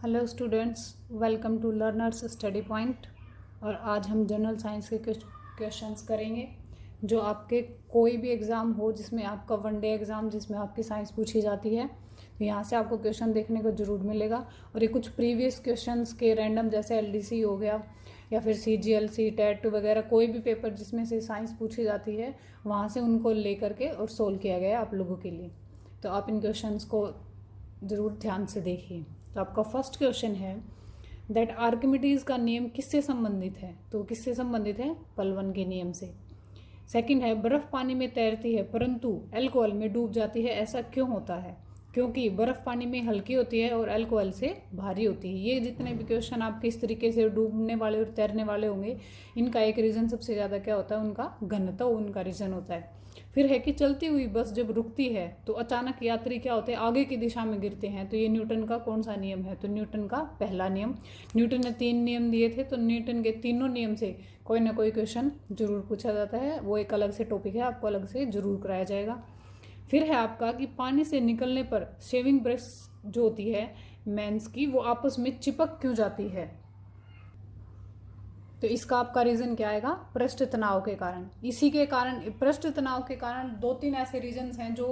Hello students, welcome to Learners Study Point. और आज हम जनरल साइंस के क्वेश्चंस करेंगे। जो आपके कोई भी एग्ज़ाम हो जिसमें आपका वनडे एग्ज़ाम जिसमें आपकी साइंस पूछी जाती है, तो यहाँ से आपको क्वेश्चन देखने को ज़रूर मिलेगा। और ये कुछ प्रीवियस क्वेश्चंस के रैंडम, जैसे एलडीसी हो गया या फिर सीजीएल टेट वगैरह, कोई भी पेपर जिसमें से साइंस पूछी जाती है वहाँ से उनको ले करके और सोल्व किया गया है आप लोगों के लिए। तो आप इन क्वेश्चंस को ज़रूर ध्यान से देखिए। तो आपका फर्स्ट क्वेश्चन है दैट आर्किमिडीज का नियम किससे संबंधित है? तो किससे संबंधित है? पलवन के नियम से। सेकंड है बर्फ पानी में तैरती है परंतु अल्कोहल में डूब जाती है, ऐसा क्यों होता है? क्योंकि बर्फ पानी में हल्की होती है और अल्कोहल से भारी होती है। ये जितने भी क्वेश्चन आपके इस तरीके से डूबने वाले और तैरने वाले होंगे, इनका एक रीज़न सबसे ज़्यादा क्या होता है? उनका घनत्व, उनका रीज़न होता है। फिर है कि चलती हुई बस जब रुकती है तो अचानक यात्री क्या होते हैं? आगे की दिशा में गिरते हैं। तो ये न्यूटन का कौन सा नियम है? तो न्यूटन का पहला नियम। न्यूटन ने 3 नियम दिए थे, तो न्यूटन के तीनों नियम से कोई ना कोई क्वेश्चन जरूर पूछा जाता है। वो एक अलग से टॉपिक है, आपको अलग से जरूर कराया जाएगा। फिर है आपका कि पानी से निकलने पर शेविंग ब्रश जो होती है मेंस की, वो आपस में चिपक क्यों जाती है? तो इसका आपका रीजन क्या आएगा? पृष्ठ तनाव के कारण। इसी के कारण, पृष्ठ तनाव के कारण 2-3 ऐसे रीजन्स हैं जो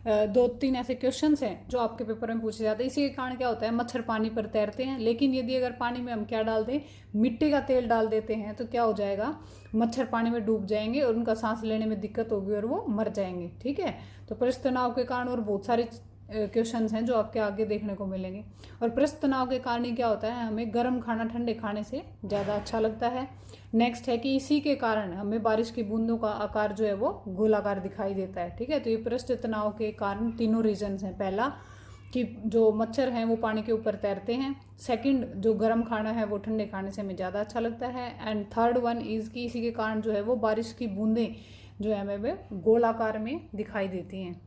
2-3 ऐसे क्वेश्चंस हैं जो आपके पेपर में पूछे जाते हैं। इसी के कारण क्या होता है? मच्छर पानी पर तैरते हैं, लेकिन यदि अगर पानी में हम क्या डाल दें? मिट्टी का तेल डाल देते हैं, तो क्या हो जाएगा? मच्छर पानी में डूब जाएंगे और उनका सांस लेने में दिक्कत होगी और वो मर जाएंगे। ठीक है, तो पृष्ठ तनाव के कारण और बहुत सारे क्वेश्चंस हैं जो आपके आगे देखने को मिलेंगे। और पृष्ठ तनाव के कारण ही क्या होता है? हमें गर्म खाना ठंडे खाने से ज़्यादा अच्छा लगता है। नेक्स्ट है कि इसी के कारण हमें बारिश की बूंदों का आकार जो है वो गोलाकार दिखाई देता है। ठीक है, तो ये पृष्ठ तनाव के कारण तीनों रीजन्स हैं। पहला कि जो मच्छर हैं वो पानी के ऊपर तैरते हैं। सेकंड, जो गर्म खाना है वो ठंडे खाने से हमें ज़्यादा अच्छा लगता है। एंड थर्ड वन इज़ कि इसी के कारण जो है वो बारिश की बूंदें जो है हमें गोलाकार में दिखाई देती हैं।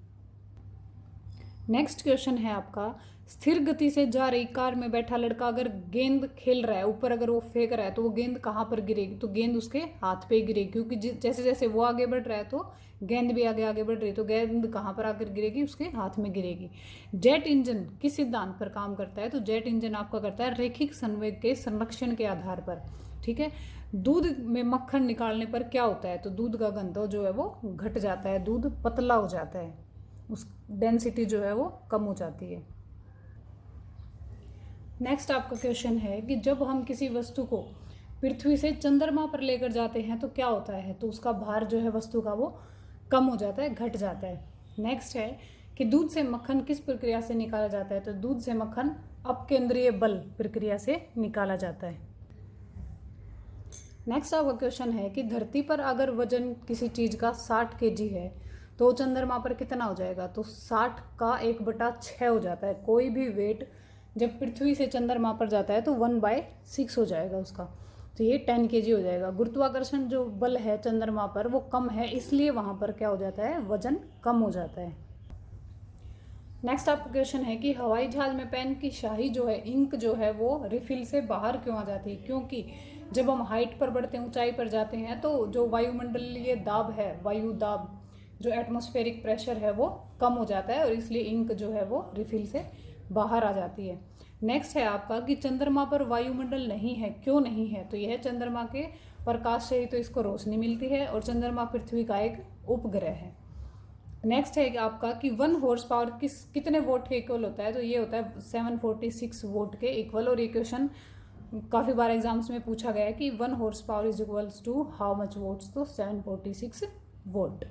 नेक्स्ट क्वेश्चन है आपका, स्थिर गति से जा रही कार में बैठा लड़का अगर गेंद खेल रहा है, ऊपर अगर वो फेंक रहा है, तो वो गेंद कहाँ पर गिरेगी? तो गेंद उसके हाथ पे गिरेगी, क्योंकि जैसे जैसे वो आगे बढ़ रहा है तो गेंद भी आगे आगे बढ़ रही है, तो गेंद कहाँ पर आकर गिरेगी? उसके हाथ में गिरेगी। जेट इंजन किस सिद्धांत पर काम करता है? तो जेट इंजन आपका करता है रैखिक संवेग के संरक्षण के आधार पर। ठीक है, दूध में मक्खन निकालने पर क्या होता है? तो दूध का घनत्व जो है वो घट जाता है, दूध पतला हो जाता है, उस डेंसिटी जो है वो कम हो जाती है। नेक्स्ट आपका क्वेश्चन है कि जब हम किसी वस्तु को पृथ्वी से चंद्रमा पर लेकर जाते हैं तो क्या होता है? तो उसका भार जो है वस्तु का वो कम हो जाता है, घट जाता है। नेक्स्ट है कि दूध से मक्खन किस प्रक्रिया से निकाला जाता है? तो दूध से मक्खन अपकेंद्रीय बल प्रक्रिया से निकाला जाता है। नेक्स्ट आपका क्वेश्चन है कि धरती पर अगर वजन किसी चीज़ का 60 kg है तो चंद्रमा पर कितना हो जाएगा? तो 60 का 1/6 हो जाता है। कोई भी वेट जब पृथ्वी से चंद्रमा पर जाता है तो 1/6 हो जाएगा उसका, तो ये 10 kg हो जाएगा। गुरुत्वाकर्षण जो बल है चंद्रमा पर वो कम है, इसलिए वहाँ पर क्या हो जाता है? वजन कम हो जाता है। नेक्स्ट आपका क्वेश्चन है कि हवाई जहाज में पेन की स्याही जो है, इंक जो है वो रिफिल से बाहर क्यों आ जाती है? क्योंकि जब हम हाइट पर बढ़ते हैं, ऊंचाई पर जाते हैं, तो जो वायुमंडलीय दाब है, वायु दाब, जो एटमॉस्फेरिक प्रेशर है वो कम हो जाता है और इसलिए इंक जो है वो रिफिल से बाहर आ जाती है। नेक्स्ट है आपका कि चंद्रमा पर वायुमंडल नहीं है, क्यों नहीं है? तो यह चंद्रमा के प्रकाश से ही तो इसको रोशनी मिलती है और चंद्रमा पृथ्वी का एक उपग्रह है। नेक्स्ट है कि आपका कि 1 हॉर्स पावर कितने वोट के इक्वल होता है? तो ये होता है 746 वोट के इक्वल। और ये क्वेश्चन काफ़ी बार एग्जाम्स में पूछा गया है कि 1 horsepower is equals to how much watts? तो 746 वोट।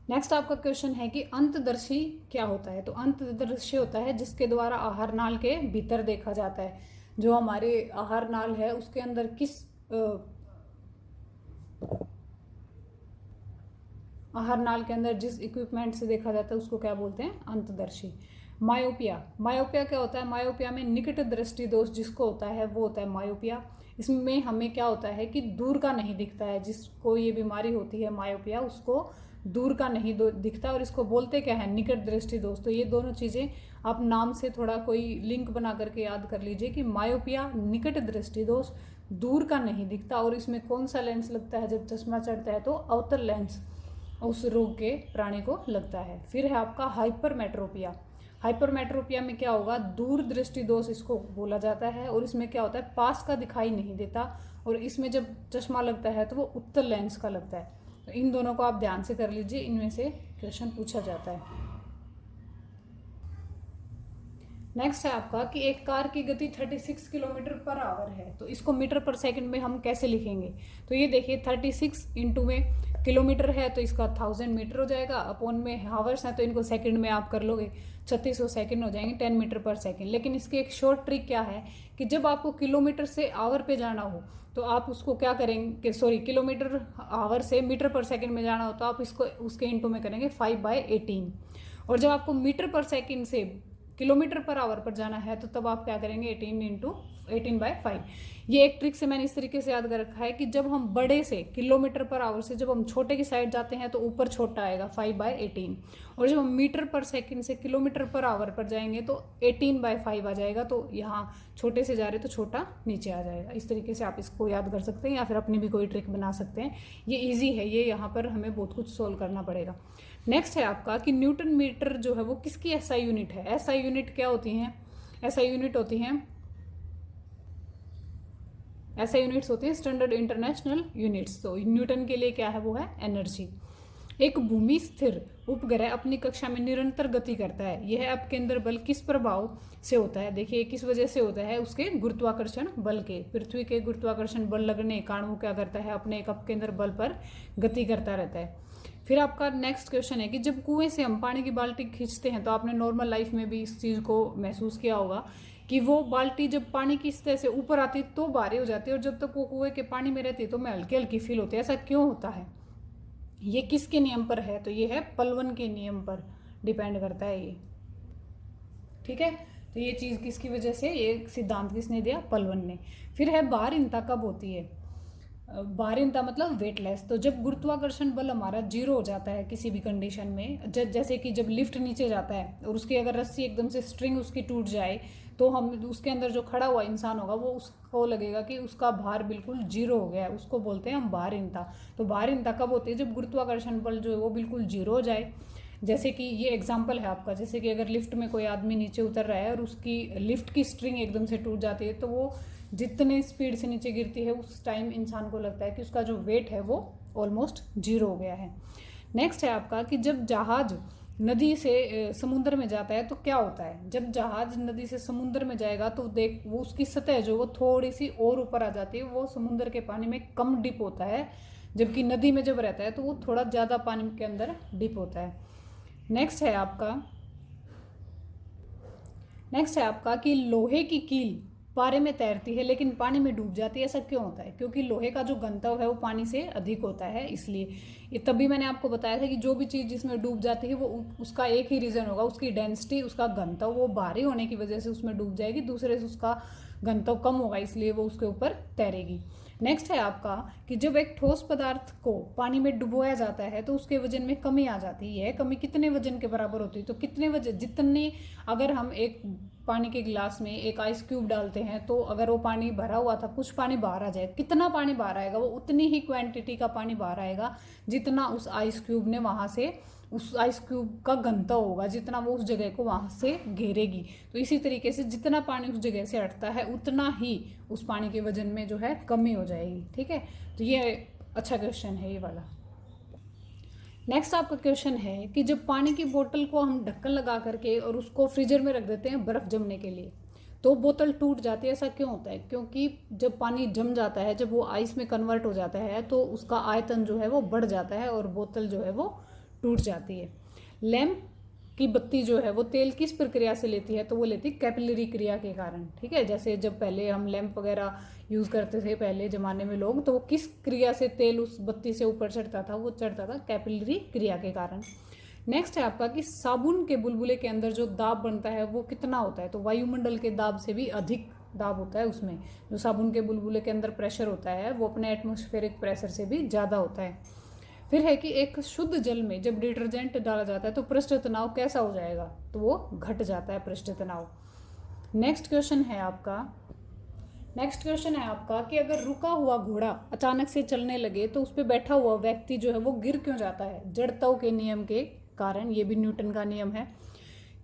नेक्स्ट आपका क्वेश्चन है कि अंतदर्शी क्या होता है? तो अंतदर्शी होता है जिसके द्वारा आहार नाल के भीतर देखा जाता है। जो हमारे आहार नाल है उसके अंदर किस आहार नाल के अंदर जिस इक्विपमेंट से देखा जाता है उसको क्या बोलते हैं? अंतदर्शी। मायोपिया, मायोपिया क्या होता है? मायोपिया में निकट दृष्टि दोष जिसको होता है वो होता है मायोपिया। इसमें हमें क्या होता है कि दूर का नहीं दिखता है। जिसको ये बीमारी होती है मायोपिया, उसको दूर का नहीं दिखता, और इसको बोलते क्या है? निकट दृष्टि दोष। तो ये दोनों चीज़ें आप नाम से थोड़ा कोई लिंक बना करके याद कर लीजिए कि मायोपिया, निकट दृष्टि दोष, दूर का नहीं दिखता। और इसमें कौन सा लेंस लगता है जब चश्मा चढ़ता है? तो अवतल लेंस उस रोग के प्राणी को लगता है। फिर है आपका हाइपरमेट्रोपिया। हाइपरमेट्रोपिया में क्या होगा, दूर दृष्टि दोष इसको बोला जाता है, और इसमें क्या होता है, पास का दिखाई नहीं देता, और इसमें जब चश्मा लगता है तो वो उत्तल लेंस का लगता है। तो इन दोनों को आप ध्यान से कर लीजिए, इनमें से क्वेश्चन पूछा जाता है। नेक्स्ट है आपका कि एक कार की गति 36 किलोमीटर पर आवर है, तो इसको मीटर पर सेकंड में हम कैसे लिखेंगे। तो ये देखिए 36 इंटू में किलोमीटर है तो इसका 1000 मीटर हो जाएगा, अपॉन में हावर्स है तो इनको सेकंड में आप कर लोगे, 3600 सेकंड हो जाएंगे, 10 मीटर पर सेकंड। लेकिन इसकी एक शॉर्ट ट्रिक क्या है कि जब आपको किलोमीटर से आवर पे जाना हो तो आप उसको क्या करेंगे, सॉरी किलोमीटर आवर से मीटर पर सेकंड में जाना हो तो आप इसको उसके इंटू में करेंगे 5/18, और जब आपको मीटर पर सेकंड से किलोमीटर पर आवर पर जाना है तो तब आप क्या करेंगे 18/5। ये एक ट्रिक से मैंने इस तरीके से याद कर रखा है कि जब हम बड़े से किलोमीटर पर आवर से जब हम छोटे की साइड जाते हैं तो ऊपर छोटा आएगा 5/18, और जब हम मीटर पर सेकंड से किलोमीटर पर आवर पर जाएंगे तो 18/5 आ जाएगा, तो यहाँ छोटे से जा रहे तो छोटा नीचे आ जाएगा। इस तरीके से आप इसको याद कर सकते हैं या फिर अपनी भी कोई ट्रिक बना सकते हैं, ये ईजी है, ये यहाँ पर हमें बहुत कुछ सोल्व करना पड़ेगा। नेक्स्ट है आपका कि न्यूटन मीटर जो है वो किसकी एसआई यूनिट है। एसआई यूनिट क्या होती हैं, एसआई यूनिट होती हैं, एसआई यूनिट्स होती है स्टैंडर्ड इंटरनेशनल यूनिट्स। तो न्यूटन के लिए क्या है, वो है एनर्जी। एक भूमि स्थिर उपग्रह अपनी कक्षा में निरंतर गति करता है, यह अपकेंद्र बल किस प्रभाव से होता है। देखिए किस वजह से होता है, उसके गुरुत्वाकर्षण बल के। पृथ्वी के गुरुत्वाकर्षण बल लगने के कारण वो क्या करता है, अपने एक अपकेंद्र बल पर गति करता रहता है। फिर आपका नेक्स्ट क्वेश्चन है कि जब कुएं से हम पानी की बाल्टी खींचते हैं तो आपने नॉर्मल लाइफ में भी इस चीज़ को महसूस किया होगा कि वो बाल्टी जब पानी की सतह से ऊपर आती है तो भारी हो जाती है, और जब तक वो कुएं के पानी में रहती है तो मैं हल्की हल्की फील होती है। ऐसा क्यों होता है, ये किसके नियम पर है, तो ये है पलवन के नियम पर डिपेंड करता है ये, ठीक है। तो ये चीज़ किसकी वजह से, ये सिद्धांत किसने दिया, पलवन ने। फिर है भारहीनता कब होती है, भारहीनता मतलब वेटलेस। तो जब गुरुत्वाकर्षण बल हमारा 0 हो जाता है किसी भी कंडीशन में, जैसे कि जब लिफ्ट नीचे जाता है और उसकी अगर रस्सी एकदम से स्ट्रिंग उसकी टूट जाए तो हम उसके अंदर जो खड़ा हुआ इंसान होगा वो उसको लगेगा कि उसका भार बिल्कुल 0 हो गया है, उसको बोलते हैं हम भारहीनता। तो भारहीनता कब होती है, जब गुरुत्वाकर्षण बल जो है वो बिल्कुल 0 हो जाए। जैसे कि ये एग्जाम्पल है आपका, जैसे कि अगर लिफ्ट में कोई आदमी नीचे उतर रहा है और उसकी लिफ्ट की स्ट्रिंग एकदम से टूट जाती है तो वो जितने स्पीड से नीचे गिरती है उस टाइम इंसान को लगता है कि उसका जो वेट है वो ऑलमोस्ट 0 हो गया है। नेक्स्ट है आपका कि जब जहाज नदी से समुद्र में जाता है तो क्या होता है। जब जहाज नदी से समुद्र में जाएगा तो देख वो उसकी सतह जो वो थोड़ी सी और ऊपर आ जाती है, वो समुद्र के पानी में कम डिप होता है, जबकि नदी में जब रहता है तो वो थोड़ा ज़्यादा पानी के अंदर डिप होता है। नेक्स्ट है आपका कि लोहे की कील पारे में तैरती है लेकिन पानी में डूब जाती है, ऐसा क्यों होता है, क्योंकि लोहे का जो घनत्व है वो पानी से अधिक होता है इसलिए। ये तभी मैंने आपको बताया था कि जो भी चीज़ जिसमें डूब जाती है वो उसका एक ही रीज़न होगा, उसकी डेंसिटी, उसका घनत्व, वो भारी होने की वजह से उसमें डूब जाएगी, दूसरे से उसका घनत्व कम होगा इसलिए वो उसके ऊपर तैरेगी। नेक्स्ट है आपका कि जब एक ठोस पदार्थ को पानी में डुबोया जाता है तो उसके वजन में कमी आ जाती है, कमी कितने वजन के बराबर होती है, तो कितने वजन, जितने, अगर हम एक पानी के गिलास में एक आइस क्यूब डालते हैं तो अगर वो पानी भरा हुआ था, कुछ पानी बाहर आ जाए, कितना पानी बाहर आएगा, वो उतनी ही क्वांटिटी का पानी बाहर आएगा जितना उस आइस क्यूब ने वहाँ से, उस आइस क्यूब का घनत्व होगा, जितना वो उस जगह को वहाँ से घेरेगी। तो इसी तरीके से जितना पानी उस जगह से हटता है उतना ही उस पानी के वजन में जो है कमी हो जाएगी, ठीक है। तो ये अच्छा क्वेश्चन है ये वाला। नेक्स्ट आपका क्वेश्चन है कि जब पानी की बोतल को हम ढक्कन लगा करके और उसको फ्रीजर में रख देते हैं बर्फ़ जमने के लिए तो बोतल टूट जाती है, ऐसा क्यों होता है, क्योंकि जब पानी जम जाता है, जब वो आइस में कन्वर्ट हो जाता है तो उसका आयतन जो है वो बढ़ जाता है और बोतल जो है वो टूट जाती है। लैंप की बत्ती जो है वो तेल किस प्रक्रिया से लेती है, तो वो लेती है कैपिलरी क्रिया के कारण, ठीक है। जैसे जब पहले हम लैंप वगैरह यूज़ करते थे पहले ज़माने में लोग, तो वो किस क्रिया से तेल उस बत्ती से ऊपर चढ़ता था, वो चढ़ता था कैपिलरी क्रिया के कारण। नेक्स्ट है आपका कि साबुन के बुलबुले के अंदर जो दाब बनता है वो कितना होता है, तो वायुमंडल के दाब से भी अधिक दाब होता है उसमें। जो साबुन के बुलबुले के अंदर प्रेशर होता है वो अपने एटमॉस्फेरिक प्रेशर से भी ज़्यादा होता है। फिर है कि एक शुद्ध जल में जब डिटर्जेंट डाला जाता है तो पृष्ठ तनाव कैसा हो जाएगा, तो वो घट जाता है पृष्ठ तनाव। नेक्स्ट क्वेश्चन है आपका कि अगर रुका हुआ घोड़ा अचानक से चलने लगे तो उस पर बैठा हुआ व्यक्ति जो है वो गिर क्यों जाता है, जड़त्व के नियम के कारण। ये भी न्यूटन का नियम है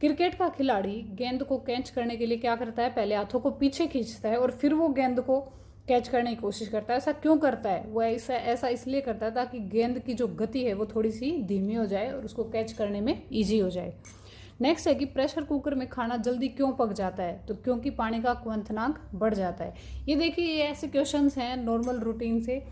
क्रिकेट का खिलाड़ी गेंद को कैच करने के लिए क्या करता है, पहले हाथों को पीछे खींचता है और फिर वो गेंद को कैच करने की कोशिश करता है। ऐसा क्यों करता है? वो ऐसा इसलिए करता है ताकि गेंद की जो गति है वो थोड़ी सी धीमी हो जाए और उसको कैच करने में ईजी हो जाए। नेक्स्ट है कि प्रेशर कुकर में खाना जल्दी क्यों पक जाता है? तो क्योंकि पानी का क्वथनांक बढ़ जाता है। ये देखिए, ये ऐसे क्वेश्चंस हैं नॉर्मल रूटीन से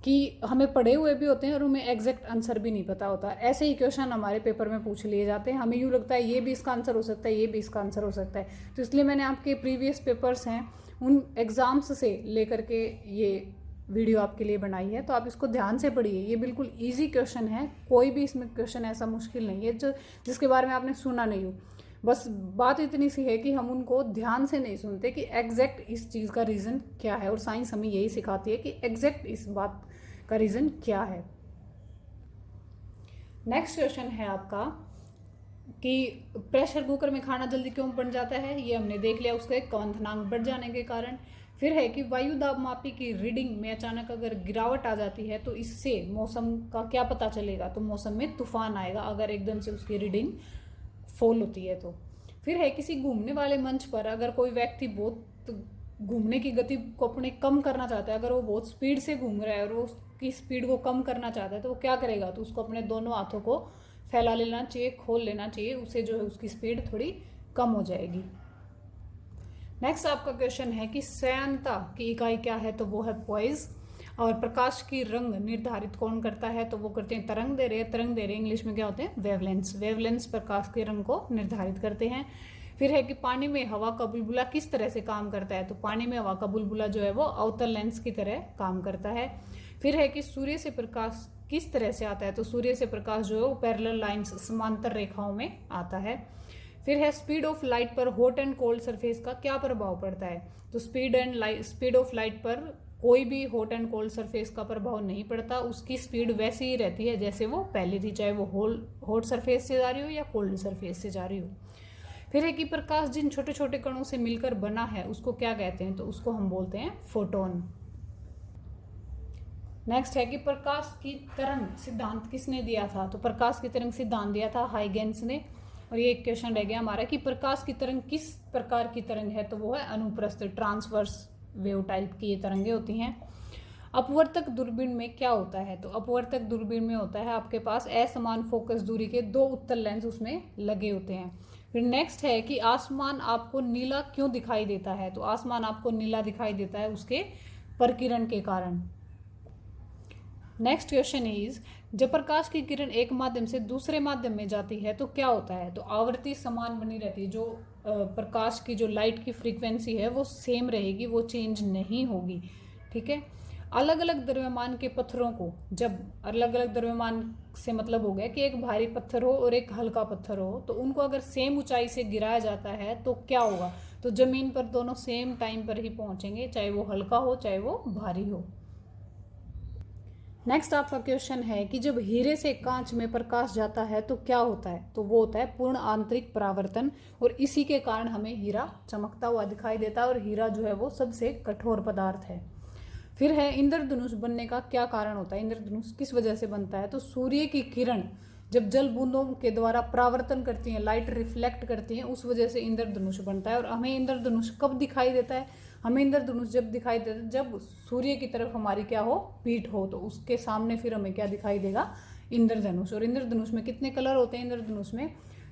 कि हमें पढ़े हुए भी होते हैं और हमें एग्जैक्ट आंसर भी नहीं पता होता। ऐसे ही क्वेश्चन हमारे पेपर में पूछ लिए जाते हैं, हमें यूँ लगता है ये भी इसका आंसर हो सकता है, ये भी इसका आंसर हो सकता है। तो इसलिए मैंने आपके प्रीवियस पेपर्स हैं उन एग्ज़ाम्स से लेकर के ये वीडियो आपके लिए बनाई है, तो आप इसको ध्यान से पढ़िए। ये बिल्कुल ईजी क्वेश्चन है, कोई भी इसमें क्वेश्चन ऐसा मुश्किल नहीं है जो जिसके बारे में आपने सुना नहीं हो। बस बात इतनी सी है कि हम उनको ध्यान से नहीं सुनते कि एग्जैक्ट इस चीज़ का रीज़न क्या है, और साइंस हमें यही सिखाती है कि एग्जैक्ट इस बात का रीज़न क्या है। नेक्स्ट क्वेश्चन है आपका कि प्रेशर कुकर में खाना जल्दी क्यों बन जाता है? ये हमने देख लिया, उसके क्वथनांक बढ़ जाने के कारण। फिर है कि वायु दाब मापी की रीडिंग में अचानक अगर गिरावट आ जाती है तो इससे मौसम का क्या पता चलेगा? तो मौसम में तूफान आएगा अगर एकदम से उसकी रीडिंग फॉल होती है तो। फिर है किसी घूमने वाले मंच पर अगर कोई व्यक्ति बहुत घूमने की गति को अपने कम करना चाहता है, अगर वो बहुत स्पीड से घूम रहा है और वो उसकी स्पीड को कम करना चाहता है तो वो क्या करेगा? तो उसको अपने दोनों हाथों को फैला लेना चाहिए, खोल लेना चाहिए, उससे जो है उसकी स्पीड थोड़ी कम हो जाएगी। नेक्स्ट आपका क्वेश्चन है कि श्यानता की इकाई क्या है? तो वो है पॉइज। और प्रकाश की रंग निर्धारित कौन करता है? तो वो करते हैं तरंग दे रहे इंग्लिश में क्या होते हैं? वेवलेंस। वेवलेंस प्रकाश के रंग को निर्धारित करते हैं। फिर है कि पानी में हवा का बुलबुला किस तरह से काम करता है? तो पानी में हवा का बुलबुला जो है वो अवतल लेंस की तरह काम करता है। फिर है कि सूर्य से प्रकाश किस तरह से आता है? तो सूर्य से प्रकाश जो है वो पैरेलल लाइंस समांतर रेखाओं में आता है। फिर है स्पीड ऑफ लाइट पर हॉट एंड कोल्ड सरफेस का क्या प्रभाव पड़ता है? तो स्पीड ऑफ लाइट पर कोई भी हॉट एंड कोल्ड सरफेस का प्रभाव नहीं पड़ता, उसकी स्पीड वैसी ही रहती है जैसे वो पहले थी, चाहे वो हॉट सरफेस से जा रही हो या कोल्ड सरफेस से जा रही हो। फिर है कि प्रकाश जिन छोटे छोटे कणों से मिलकर बना है उसको क्या कहते हैं? तो उसको हम बोलते हैं फोटोन। नेक्स्ट है कि प्रकाश की तरंग सिद्धांत किसने दिया था? तो प्रकाश की तरंग सिद्धांत दिया था हाइगेंस ने। और ये एक क्वेश्चन रह गया हमारा कि प्रकाश की तरंग किस प्रकार की तरंग है? तो वो है अनुप्रस्थ, ट्रांसवर्स वेव टाइप की ये तरंगें होती हैं। अपवर्तक दूरबीन में क्या होता है? तो अपवर्तक दूरबीन में होता है आपके पास असमान फोकस दूरी के दो उत्तल लेंस उसमें लगे होते हैं। फिर नेक्स्ट है कि आसमान आपको नीला क्यों दिखाई देता है? तो आसमान आपको नीला दिखाई देता है उसके प्रकिरण के कारण। नेक्स्ट क्वेश्चन इज, जब प्रकाश की किरण एक माध्यम से दूसरे माध्यम में जाती है तो क्या होता है? तो आवृत्ति समान बनी रहती है, जो प्रकाश की जो लाइट की फ्रीक्वेंसी है वो सेम रहेगी, वो चेंज नहीं होगी। ठीक है। अलग अलग द्रव्यमान के पत्थरों को, जब अलग अलग द्रव्यमान से मतलब हो गया कि एक भारी पत्थर हो और एक हल्का पत्थर हो, तो उनको अगर सेम ऊंचाई से गिराया जाता है तो क्या होगा? तो जमीन पर दोनों सेम टाइम पर ही पहुंचेंगे, चाहे वो हल्का हो चाहे वो भारी हो। नेक्स्ट आपका क्वेश्चन है कि जब हीरे से कांच में प्रकाश जाता है तो क्या होता है? तो वो होता है पूर्ण आंतरिक परावर्तन, और इसी के कारण हमें हीरा चमकता हुआ दिखाई देता है, और हीरा जो है वो सबसे कठोर पदार्थ है। फिर है इंद्रधनुष बनने का क्या कारण होता है? इंद्रधनुष किस वजह से बनता है? तो सूर्य की किरण जब जल बूंदों के द्वारा परावर्तन करती हैं, लाइट रिफ्लेक्ट करती हैं, उस वजह से इंद्रधनुष बनता है। और हमें इंद्रधनुष कब दिखाई देता है? हमें इंद्रधनुष जब दिखाई देता है जब सूर्य की तरफ हमारी क्या हो? पीठ हो, तो उसके सामने फिर हमें क्या दिखाई देगा? इंद्रधनुष। और इंद्रधनुष में कितने कलर होते हैं? इंद्रधनुष में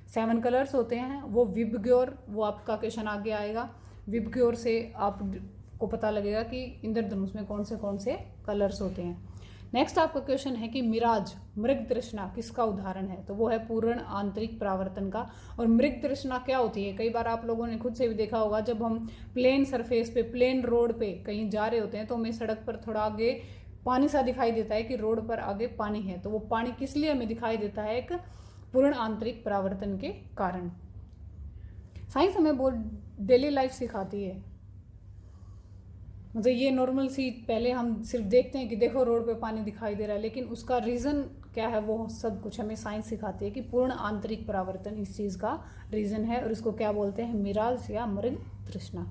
7 कलर्स होते हैं। वो विबग्योर, वो आपका क्वेश्चन आगे आएगा, विबग्योर से आपको पता लगेगा कि इंद्रधनुष में कौन से कलर्स होते हैं। नेक्स्ट आपका क्वेश्चन है कि मिराज, मृग तृष्णा किसका उदाहरण है? तो वो है पूर्ण आंतरिक परावर्तन का। और मृग तृष्णा क्या होती है? कई बार आप लोगों ने खुद से भी देखा होगा, जब हम प्लेन सरफेस पे, प्लेन रोड पे कहीं जा रहे होते हैं तो हमें सड़क पर थोड़ा आगे पानी सा दिखाई देता है कि रोड पर आगे पानी है। तो वो पानी किस लिए हमें दिखाई देता है? एक पूर्ण आंतरिक परावर्तन के कारण। साइंस हमें बहुत डेली लाइफ सिखाती है, मतलब ये नॉर्मल सी, पहले हम सिर्फ देखते हैं कि देखो रोड पे पानी दिखाई दे रहा है, लेकिन उसका रीज़न क्या है वो सब कुछ हमें साइंस सिखाती है कि पूर्ण आंतरिक परावर्तन इस चीज़ का रीज़न है, और इसको क्या बोलते हैं? मिराज या मृग तृष्णा।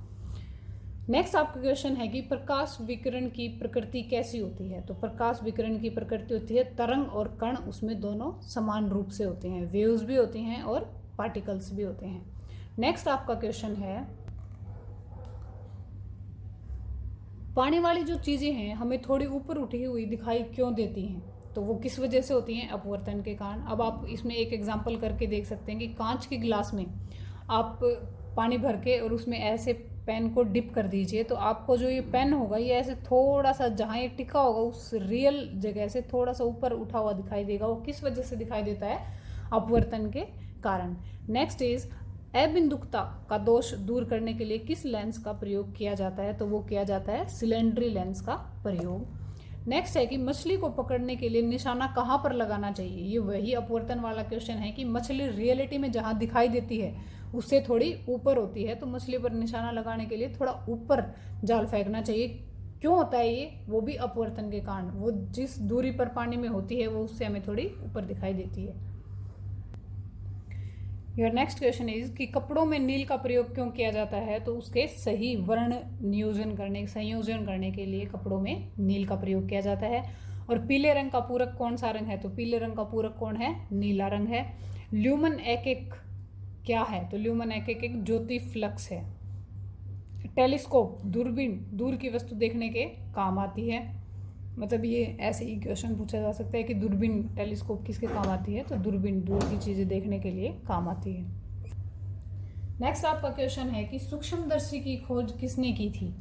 नेक्स्ट आपका क्वेश्चन है कि प्रकाश विकिरण की प्रकृति कैसी होती है? तो प्रकाश विकिरण की प्रकृति होती है तरंग और कण उसमें दोनों समान रूप से होते हैं, वेव्स भी होती हैं और पार्टिकल्स भी होते हैं। नेक्स्ट आपका क्वेश्चन है, पानी वाली जो चीज़ें हैं हमें थोड़ी ऊपर उठी हुई दिखाई क्यों देती हैं? तो वो किस वजह से होती हैं? अपवर्तन के कारण। अब आप इसमें एक एग्जांपल करके देख सकते हैं कि कांच के गिलास में आप पानी भर के और उसमें ऐसे पेन को डिप कर दीजिए, तो आपको जो ये पेन होगा ये ऐसे थोड़ा सा, जहाँ ये टिका होगा उस रियल जगह से थोड़ा सा ऊपर उठा हुआ दिखाई देगा। वो किस वजह से दिखाई देता है? अपवर्तन के कारण। नेक्स्ट इज, अबिंदुकता का दोष दूर करने के लिए किस लेंस का प्रयोग किया जाता है? तो वो किया जाता है सिलेंडरी लेंस का प्रयोग। नेक्स्ट है कि मछली को पकड़ने के लिए निशाना कहाँ पर लगाना चाहिए? ये वही अपवर्तन वाला क्वेश्चन है कि मछली रियलिटी में जहाँ दिखाई देती है उससे थोड़ी ऊपर होती है, तो मछली पर निशाना लगाने के लिए थोड़ा ऊपर जाल फेंकना चाहिए। क्यों होता है ये? वो भी अपवर्तन के कारण। वो जिस दूरी पर पानी में होती है वो उससे हमें थोड़ी ऊपर दिखाई देती है। योर नेक्स्ट क्वेश्चन इज कि कपड़ों में नील का प्रयोग क्यों किया जाता है? तो उसके सही वर्ण संयोजन करने के लिए कपड़ों में नील का प्रयोग किया जाता है। और पीले रंग का पूरक कौन सा रंग है? तो पीले रंग का पूरक कौन है? नीला रंग है। ल्यूमन एकक क्या है? तो ल्यूमन एकक एक ज्योति फ्लक्स है। टेलीस्कोप दूरबीन दूर की वस्तु देखने के काम आती है। मतलब ये ऐसे ही क्वेश्चन पूछा जा सकता है कि दूरबीन टेलीस्कोप किसके काम आती है? तो दूरबीन दूर की चीज़ें देखने के लिए काम आती है। नेक्स्ट आपका क्वेश्चन है कि सूक्ष्मदर्शी की खोज किसने की थी?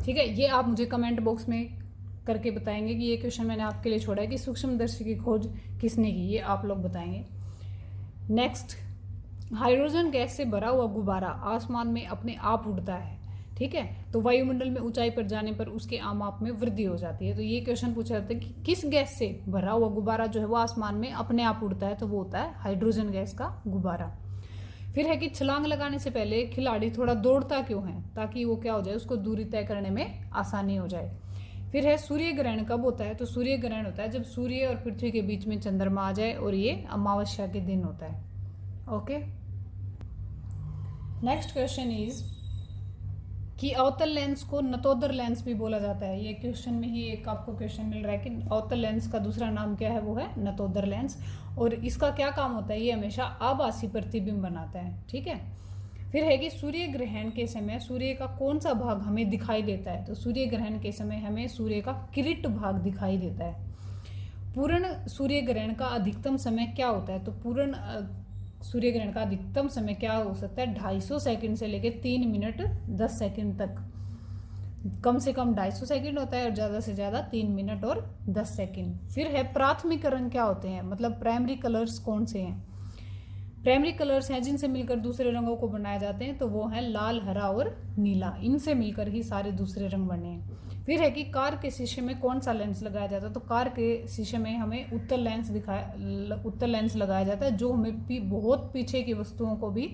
ठीक है, ये आप मुझे कमेंट बॉक्स में करके बताएंगे कि ये क्वेश्चन मैंने आपके लिए छोड़ा है कि सूक्ष्मदर्शी की खोज किसने की, ये आप लोग बताएंगे। नेक्स्ट, हाइड्रोजन गैस से भरा हुआ गुब्बारा आसमान में अपने आप उड़ता है। ठीक है, तो वायुमंडल में ऊंचाई पर जाने पर उसके आमाप में वृद्धि हो जाती है। तो ये क्वेश्चन पूछा जाता है कि किस गैस से भरा हुआ गुब्बारा जो है वो आसमान में अपने आप उड़ता है? तो वो होता है हाइड्रोजन गैस का गुब्बारा। फिर है कि छलांग लगाने से पहले खिलाड़ी थोड़ा दौड़ता क्यों है? ताकि वो क्या हो जाए, उसको दूरी तय करने में आसानी हो जाए। फिर है सूर्य ग्रहण कब होता है? तो सूर्य ग्रहण होता है जब सूर्य और पृथ्वी के बीच में चंद्रमा आ जाए, और ये अमावस्या के दिन होता है। ओके, नेक्स्ट क्वेश्चन इज कि अवतल लेंस को नतोदर लेंस भी बोला जाता है। ये क्वेश्चन में ही एक आपको क्वेश्चन मिल रहा है कि अवतल लेंस का दूसरा नाम क्या है? वो है नतोदर लेंस। और इसका क्या काम होता है? ये हमेशा आभासी प्रतिबिंब बनाता है। ठीक है, फिर है कि सूर्य ग्रहण के समय सूर्य का कौन सा भाग हमें दिखाई देता है? तो सूर्य ग्रहण के समय हमें सूर्य का किरीट भाग दिखाई देता है। पूर्ण सूर्य ग्रहण का अधिकतम समय क्या होता है? तो पूर्ण सूर्य ग्रहण का अधिकतम समय क्या हो सकता है? 250 सेकंड से लेकर 3 मिनट 10 सेकंड तक। कम से कम 250 सेकंड होता है और ज़्यादा से ज़्यादा 3 मिनट और 10 सेकंड। फिर है प्राथमिक रंग क्या होते हैं? मतलब प्राइमरी कलर्स कौन से हैं? प्राइमरी कलर्स हैं जिनसे मिलकर दूसरे रंगों को बनाए जाते हैं, तो वो है लाल, हरा और नीला। इनसे मिलकर ही सारे दूसरे रंग बने हैं। फिर है कि कार के शीशे में कौन सा लेंस लगाया जाता है? तो कार के शीशे में हमें उत्तल लेंस लगाया जाता है, जो हमें बहुत पीछे की वस्तुओं को भी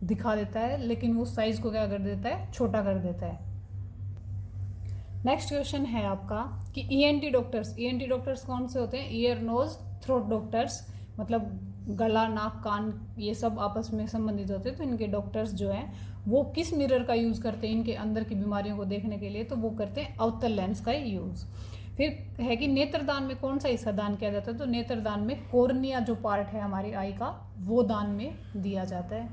दिखा देता है, लेकिन वो साइज को क्या कर देता है? छोटा कर देता है। नेक्स्ट क्वेश्चन है आपका कि ईएनटी डॉक्टर्स कौन से होते हैं? ईयर, नोज, थ्रोट डॉक्टर्स, मतलब गला, नाक, कान, ये सब आपस में संबंधित होते हैं। तो इनके डॉक्टर्स जो हैं वो किस मिरर का यूज़ करते हैं इनके अंदर की बीमारियों को देखने के लिए? तो वो करते हैं अवतल लेंस का यूज़। फिर है कि नेत्रदान में कौन सा हिस्सा दान किया जाता है? तो नेत्रदान में कॉर्निया जो पार्ट है हमारी आई का, वो दान में दिया जाता है।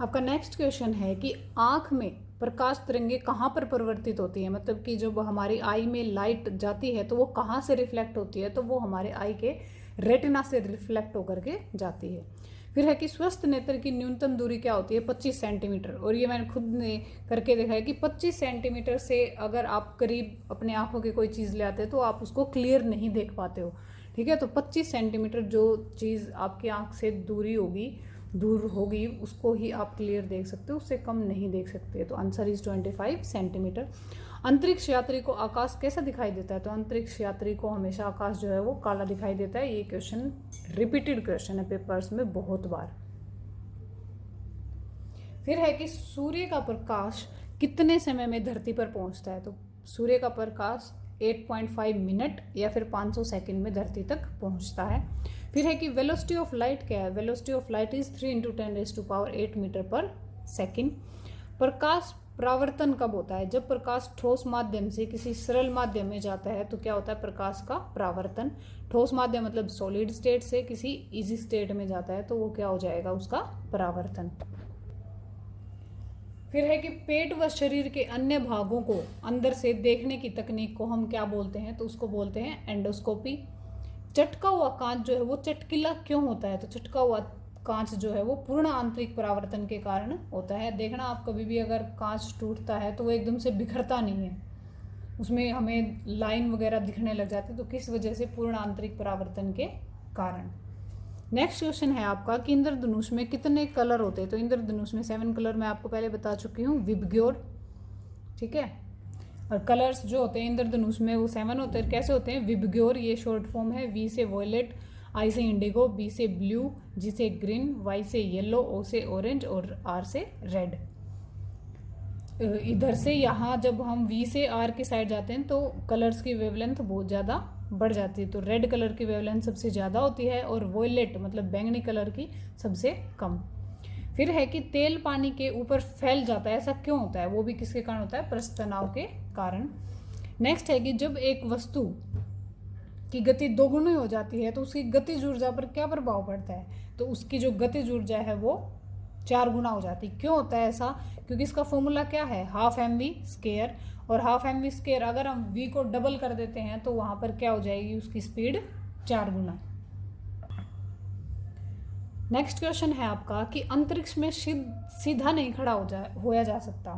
आपका नेक्स्ट क्वेश्चन है कि आँख में प्रकाश तरंगे कहाँ पर परिवर्तित होती है? मतलब कि जब हमारी आई में लाइट जाती है तो वो कहाँ से रिफ्लेक्ट होती है? तो वो हमारे आई के रेटिना से रिफ्लेक्ट होकर के जाती है। फिर है कि स्वस्थ नेत्र की न्यूनतम दूरी क्या होती है? 25 सेंटीमीटर। और ये मैंने खुद ने करके देखा है कि 25 सेंटीमीटर से अगर आप करीब अपने आँखों की कोई चीज़ ले आते हैं तो आप उसको क्लियर नहीं देख पाते हो। ठीक है, तो 25 सेंटीमीटर जो चीज़ आपकी आँख से दूर होगी उसको ही आप क्लियर देख सकते हो, उससे कम नहीं देख सकते। तो आंसर इज 25 सेंटीमीटर। अंतरिक्ष यात्री को आकाश कैसा दिखाई देता है? तो अंतरिक्ष यात्री को हमेशा आकाश जो है वो काला दिखाई देता है। ये क्वेश्चन रिपीटेड क्वेश्चन है पेपर्स में बहुत बार। फिर है कि सूर्य का प्रकाश कितने समय में धरती पर पहुंचता है? तो सूर्य का प्रकाश 8.5 मिनट या फिर 500 सेकंड में धरती तक पहुंचता है। फिर है कि वेलोसिटी ऑफ लाइट क्या है? Velocity of light is 3 × 10⁸ metre per second. प्रकाश परावर्तन कब होता है? जब प्रकाश ठोस माध्यम से किसी सरल माध्यम में जाता है तो क्या होता है? प्रकाश का परावर्तन। ठोस माध्यम मतलब सॉलिड स्टेट से किसी इजी स्टेट में जाता है तो वो क्या हो जाएगा? उसका परावर्तन। फिर है कि पेट व शरीर के अन्य भागों को अंदर से देखने की तकनीक को हम क्या बोलते हैं? तो उसको बोलते हैं एंडोस्कोपी। चटका हुआ कांच जो है वो चटकीला क्यों होता है? तो चटका हुआ कांच जो है वो पूर्ण आंतरिक परावर्तन के कारण होता है। देखना आप कभी भी अगर कांच टूटता है तो वो एकदम से बिखरता नहीं है, उसमें हमें लाइन वगैरह दिखने लग जाती है, तो किस वजह से? पूर्ण आंतरिक परावर्तन के कारण। नेक्स्ट क्वेश्चन है आपका कि इंद्रधनुष में कितने कलर होते हैं? तो इंद्रधनुष में 7 कलर मैं आपको पहले बता चुकी हूँ, विबग्योर, ठीक है। और कलर्स जो होते हैं इंद्रधनुष में वो 7 होते हैं। कैसे होते हैं? विबग्योर, ये शॉर्ट फॉर्म है। वी से वॉयलेट, आई से इंडिगो, बी से ब्लू, जी से ग्रीन, वाई से येलो, ओ से ऑरेंज और आर से रेड। इधर से यहाँ जब हम वी से आर की साइड जाते हैं तो कलर्स की वेवलेंथ बहुत ज़्यादा बढ़ जाती है। तो रेड कलर की वेवलेंथ सबसे ज़्यादा होती है और वॉयलेट मतलब बैंगनी कलर की सबसे कम। फिर है कि तेल पानी के ऊपर फैल जाता है, ऐसा क्यों होता है? वो भी किसके कारण होता है? पृष्ठ तनाव के कारण। नेक्स्ट है कि जब एक वस्तु की गति दोगुनी हो जाती है तो उसकी गतिज ऊर्जा पर क्या प्रभाव पड़ता है? तो उसकी जो गतिज ऊर्जा है वो 4 गुना हो जाती है। क्यों होता है ऐसा? क्योंकि इसका फॉर्मूला क्या है? Half m v square. और हाफ एम वी स्केयर अगर हम वी को डबल कर देते हैं तो वहां पर क्या हो जाएगी? उसकी स्पीड 4 गुना। नेक्स्ट क्वेश्चन है आपका कि अंतरिक्ष में सीधा नहीं खड़ा होया जा सकता,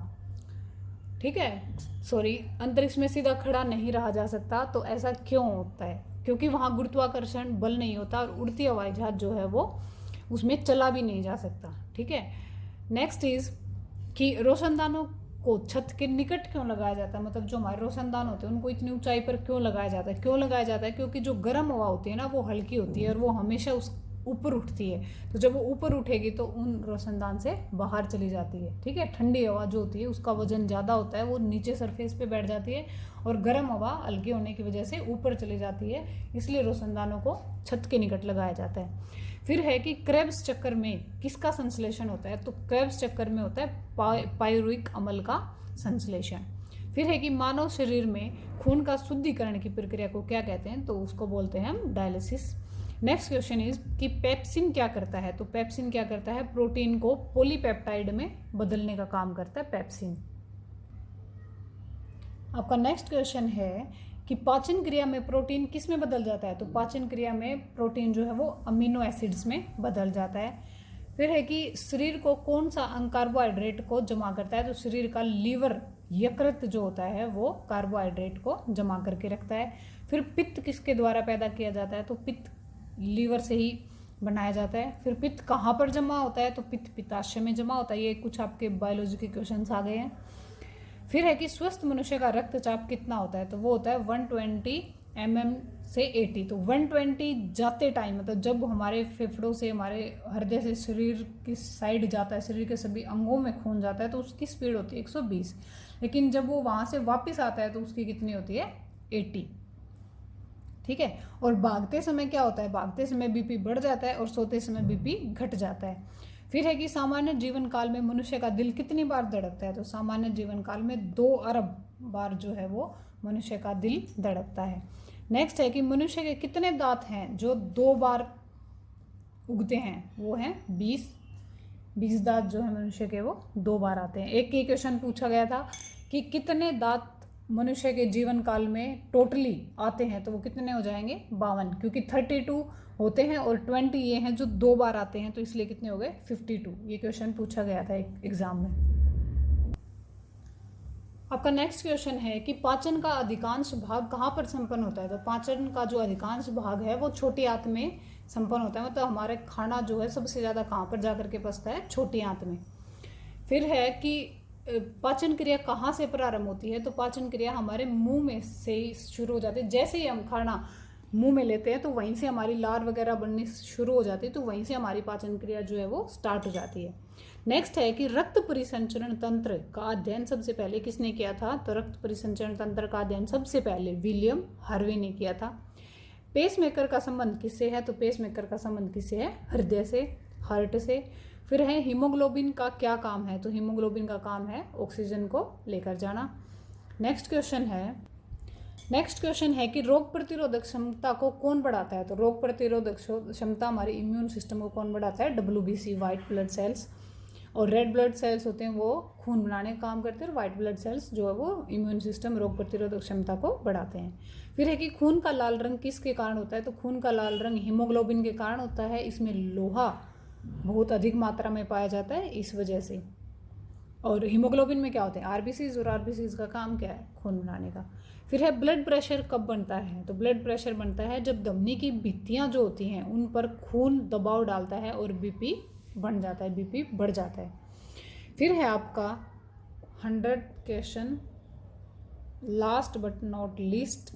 ठीक है, सॉरी, अंतरिक्ष में सीधा खड़ा नहीं रहा जा सकता। तो ऐसा क्यों होता है? क्योंकि वहां गुरुत्वाकर्षण बल नहीं होता और उड़ती हवाई जहाज जो है वो उसमें चला भी नहीं जा सकता, ठीक है। नेक्स्ट इज कि रोशनदानों को छत के निकट क्यों लगाया जाता है? मतलब जो हमारे रोशनदान होते हैं उनको इतनी ऊंचाई पर क्यों लगाया जाता है? क्यों लगाया जाता है? क्योंकि जो गर्म हवा होती है ना वो हल्की होती है और वो हमेशा उस ऊपर उठती है। तो जब वो ऊपर उठेगी तो उन रोशनदान से बाहर चली जाती है, ठीक है। ठंडी हवा जो होती है उसका वजन ज़्यादा होता है, वो नीचे सरफेस पे बैठ जाती है और गर्म हवा हल्की होने की वजह से ऊपर चली जाती है, इसलिए रोशनदानों को छत के निकट लगाया जाता है। फिर है कि क्रेब्स चक्कर में किसका संश्लेषण होता है? तो क्रेब्स चक्कर में होता है पायरुविक अम्ल का संश्लेषण। फिर है कि मानव शरीर में खून का शुद्धिकरण की प्रक्रिया को क्या कहते हैं? तो उसको बोलते हैं हम डायलिसिस। नेक्स्ट क्वेश्चन इज कि पेप्सिन क्या करता है? तो पेप्सिन क्या करता है? प्रोटीन को पॉलीपेप्टाइड में बदलने का काम करता है पेप्सिन। आपका नेक्स्ट क्वेश्चन है कि पाचन क्रिया में प्रोटीन किस में बदल जाता है? तो पाचन क्रिया में प्रोटीन जो है वो अमीनो एसिड्स में बदल जाता है। फिर है कि शरीर को कौन सा अंग कार्बोहाइड्रेट को जमा करता है? तो शरीर का लीवर, यकृत जो होता है वो कार्बोहाइड्रेट को जमा करके रखता है। फिर पित्त किसके द्वारा पैदा किया जाता है? तो पित्त लीवर से ही बनाया जाता है। फिर पित्त कहाँ पर जमा होता है? तो पित्त पित्ताशय में जमा होता है। ये कुछ आपके बायोलॉजी के क्वेश्चंस आ गए हैं। फिर है कि स्वस्थ मनुष्य का रक्तचाप कितना होता है? तो वो होता है 120 mm से 80। तो 120 जाते टाइम मतलब जब हमारे फेफड़ों से, हमारे हृदय से शरीर की साइड जाता है, शरीर के सभी अंगों में खून जाता है तो उसकी स्पीड होती है 120। लेकिन जब वो वहाँ से वापस आता है तो उसकी कितनी होती है? 80, ठीक है। और भागते समय क्या होता है? भागते समय बीपी बढ़ जाता है और सोते समय बीपी घट जाता है। फिर है कि सामान्य जीवन काल में मनुष्य का दिल कितनी बार धड़कता है? तो सामान्य जीवन काल में 2 अरब बार जो है वो मनुष्य का दिल धड़कता है। नेक्स्ट है कि मनुष्य के कितने दांत हैं जो 2 बार उगते हैं? वो हैं 20 दांत जो है मनुष्य के वो 2 बार आते हैं। एक क्वेश्चन पूछा गया था कि कितने दांत मनुष्य के जीवन काल में टोटली आते हैं? तो वो कितने हो जाएंगे? 52, क्योंकि 32 होते हैं और 20 ये हैं जो 2 बार आते हैं, तो इसलिए कितने हो गए? 52। ये क्वेश्चन पूछा गया था एक एग्जाम में। आपका नेक्स्ट क्वेश्चन है कि पाचन का अधिकांश भाग कहाँ पर संपन्न होता है? तो पाचन का जो अधिकांश भाग है वो छोटी आंत में संपन्न होता है। मतलब हमारे खाना जो है सबसे ज़्यादा कहाँ पर जाकर के पचता है? छोटी आंत में। फिर है कि पाचन क्रिया कहाँ से प्रारंभ होती है? तो पाचन क्रिया हमारे मुंह में से ही शुरू हो जाती है। जैसे ही हम खाना मुंह में लेते हैं तो वहीं से हमारी लार वगैरह बननी शुरू हो जाती है, तो वहीं से हमारी पाचन क्रिया जो है वो स्टार्ट हो जाती है। नेक्स्ट है कि रक्त परिसंचरण तंत्र का अध्ययन सबसे पहले किसने किया था? तो रक्त परिसंचरण तंत्र का अध्ययन सबसे पहले विलियम हार्वे ने किया था। पेसमेकर का संबंध किससे है? तो पेसमेकर का संबंध किससे है? हृदय से, हार्ट से। फिर है हीमोग्लोबिन का क्या काम है, तो हीमोग्लोबिन का काम है ऑक्सीजन को लेकर जाना। नेक्स्ट क्वेश्चन है कि रोग प्रतिरोधक क्षमता को कौन बढ़ाता है, तो रोग प्रतिरोधक क्षमता हमारे इम्यून सिस्टम को कौन बढ़ाता है, WBC वाइट ब्लड सेल्स, और रेड ब्लड सेल्स होते हैं वो खून बनाने का काम करते हैं, और वाइट ब्लड सेल्स जो है वो इम्यून सिस्टम रोग प्रतिरोधक क्षमता को बढ़ाते हैं। फिर है कि खून का लाल रंग किसके कारण होता है, तो खून का लाल रंग हीमोग्लोबिन के कारण होता है, इसमें लोहा बहुत अधिक मात्रा में पाया जाता है इस वजह से। और हीमोग्लोबिन में क्या होते हैं, आरबीसीज, और आरबीसीज का काम क्या है, खून बनाने का। फिर है ब्लड प्रेशर कब बनता है, तो ब्लड प्रेशर बनता है जब धमनी की भित्तियाँ जो होती हैं उन पर खून दबाव डालता है और बीपी बढ़ जाता है, बीपी बढ़ जाता है। फिर है आपका 100 question, last but not least,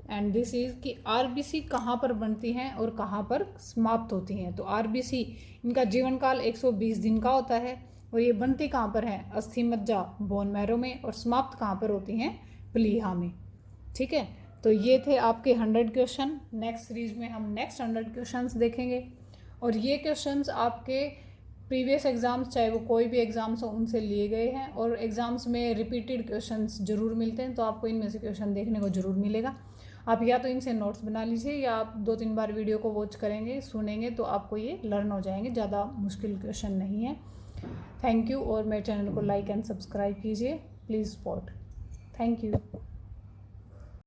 and this is कि आरबीसी कहाँ पर बनती हैं और कहाँ पर समाप्त होती हैं। तो आरबीसी इनका जीवन काल 120 दिन का होता है, और ये बनती कहाँ पर है, अस्थि मज्जा बोन मैरो में, और समाप्त कहाँ पर होती हैं, प्लीहा में। ठीक है, तो ये थे आपके 100 क्वेश्चन। नेक्स्ट सीरीज में हम नेक्स्ट 100 क्वेश्चंस देखेंगे, और ये क्वेश्चंस आपके प्रीवियस एग्जाम्स, चाहे वो कोई भी एग्जाम्स हो, उनसे लिए गए हैं, और एग्जाम्स में रिपीटेड क्वेश्चंस जरूर मिलते हैं, तो आपको इनमें से क्वेश्चन देखने को जरूर मिलेगा। आप या तो इनसे नोट्स बना लीजिए, या आप 2-3 बार वीडियो को वॉच करेंगे, सुनेंगे, तो आपको ये लर्न हो जाएंगे, ज़्यादा मुश्किल क्वेश्चन नहीं है। थैंक यू, और मेरे चैनल को लाइक एंड सब्सक्राइब कीजिए, प्लीज़ सपोर्ट। Thank you.